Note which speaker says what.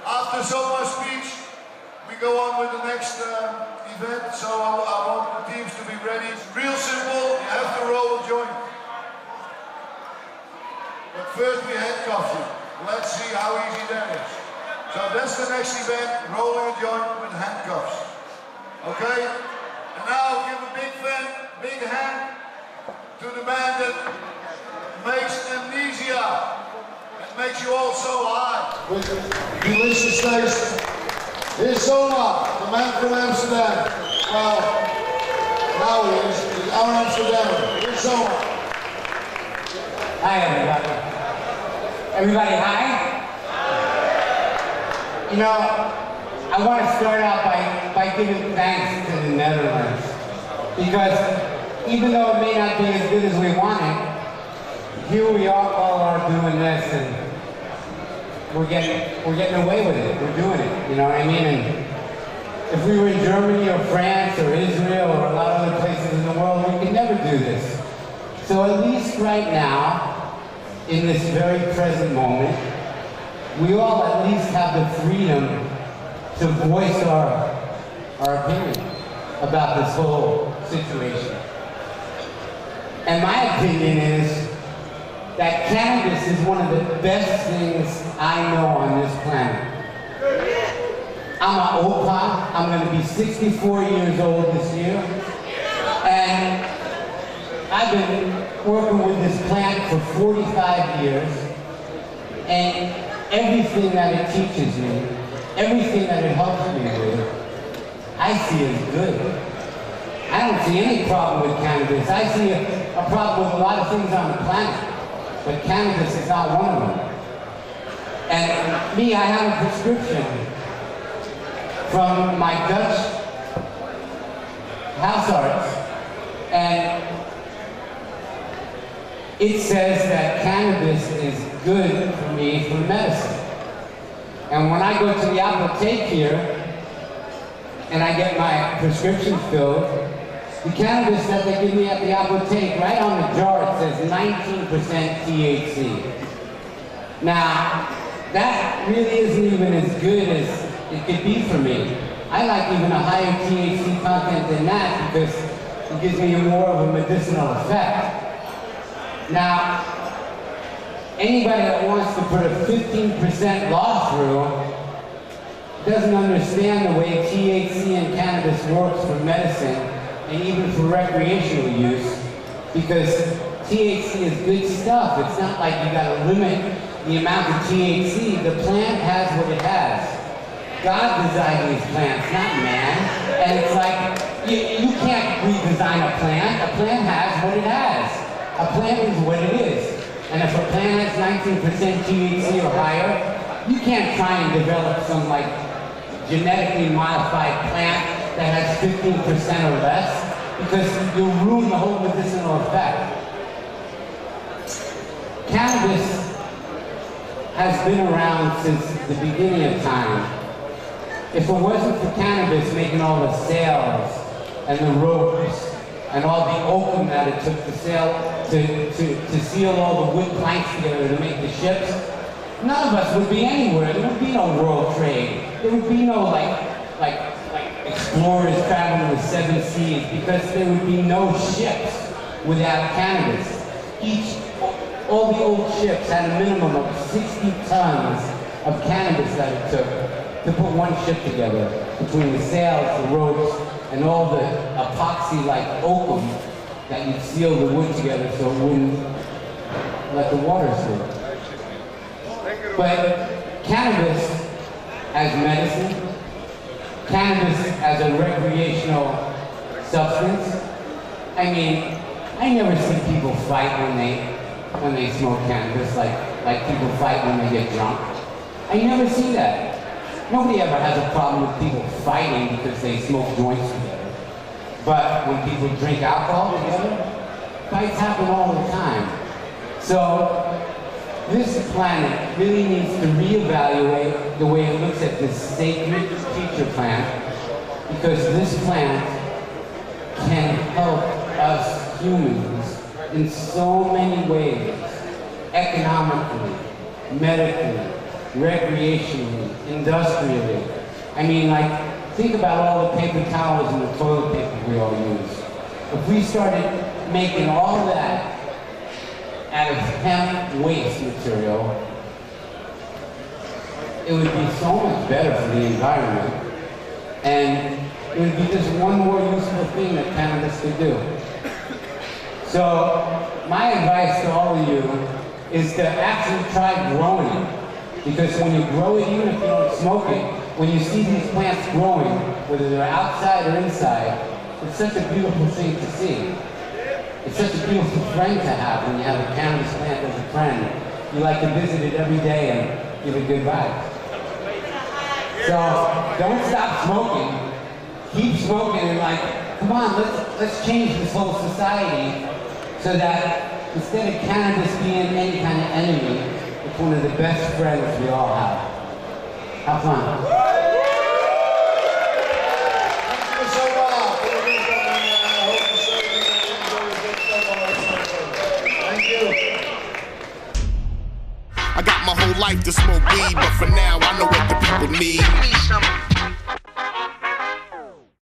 Speaker 1: After Soma's speech, we go on with the next event, so I want the teams to be ready. It's real simple, you have to roll a joint. But first we handcuff you. Let's see how easy that is. So that's the next event, rolling a joint with handcuffs. Okay? And now give a big hand to the band that makes amnesia. Makes you all so high. Delicious taste. Here's Soma, the man from Amsterdam. Well, now he is. He's our Amsterdam. Here's Soma.
Speaker 2: Hi, everybody. Everybody, hi? You know, I want to start out by giving thanks to the Netherlands. Because even though it may not be as good as we want it, here we all are doing this, and we're getting away with it. We're doing it, you know what I mean? And if we were in Germany or France or Israel or a lot of other places in the world, we could never do this. So at least right now, in this very present moment, we all at least have the freedom to voice our opinion about this whole situation. And my opinion is that cannabis is one of the best things I know on this planet. I'm an opa. I'm going to be 64 years old this year. And I've been working with this plant for 45 years. And everything that it teaches me, everything that it helps me with, I see as good. I don't see any problem with cannabis. I see a problem with a lot of things on the planet. But cannabis is not one of them. And me, I have a prescription from my Dutch house arts, and it says that cannabis is good for me for medicine. And when I go to the apotheke here, and I get my prescription filled, the cannabis that they give me at the apotheke, right on the jar, it says 19% THC. Now, that really isn't even as good as it could be for me. I like even a higher THC content than that because it gives me more of a medicinal effect. Now, anybody that wants to put a 15% law through doesn't understand the way THC and cannabis works for medicine and even for recreational use, because THC is good stuff. It's not like you gotta limit the amount of THC. The plant has what it has. God designed these plants, not man. And it's like, you can't redesign a plant. A plant has what it has. A plant is what it is. And if a plant has 19% THC or higher, you can't try and develop some like genetically modified plant that has 15% or less, because you'll ruin the whole medicinal effect. Cannabis has been around since the beginning of time. If it wasn't for cannabis making all the sails and the ropes and all the oakum that it took to seal all the wood planks together to make the ships, none of us would be anywhere. There would be no world trade. There would be no like explorers traveling the 7 seas, because there would be no ships without cannabis. All the old ships had a minimum of 60 tons of cannabis that it took to put one ship together, between the sails, the ropes, and all the epoxy-like oakum that you'd seal the wood together so it wouldn't let the water through. But cannabis as medicine, cannabis as a recreational substance, I mean, I never see people fight when they smoke cannabis like people fight when they get drunk. I never see that. Nobody ever has a problem with people fighting because they smoke joints together. But when people drink alcohol together, fights happen all the time. So this planet really needs to reevaluate the way it looks at this sacred teacher plant, because this plant can help us humans in so many ways, economically, medically, recreationally, industrially. I mean, like, think about all the paper towels and the toilet paper we all use. If we started making all that out of hemp waste material, it would be so much better for the environment. And it would be just one more useful thing that cannabis could do. So my advice to all of you is to actually try growing it. Because when you grow it, even if you don't smoke it, when you see these plants growing, whether they're outside or inside, it's such a beautiful thing to see. It's such a beautiful friend to have when you have a cannabis plant as a friend. You like to visit it every day and give it good vibes. So don't stop smoking. Keep smoking and like, come on, let's change this whole society so that instead of cannabis being any kind of enemy, it's one of the best friends we all have. Have fun.
Speaker 3: I got my whole life to smoke weed, but for now I know what the people need.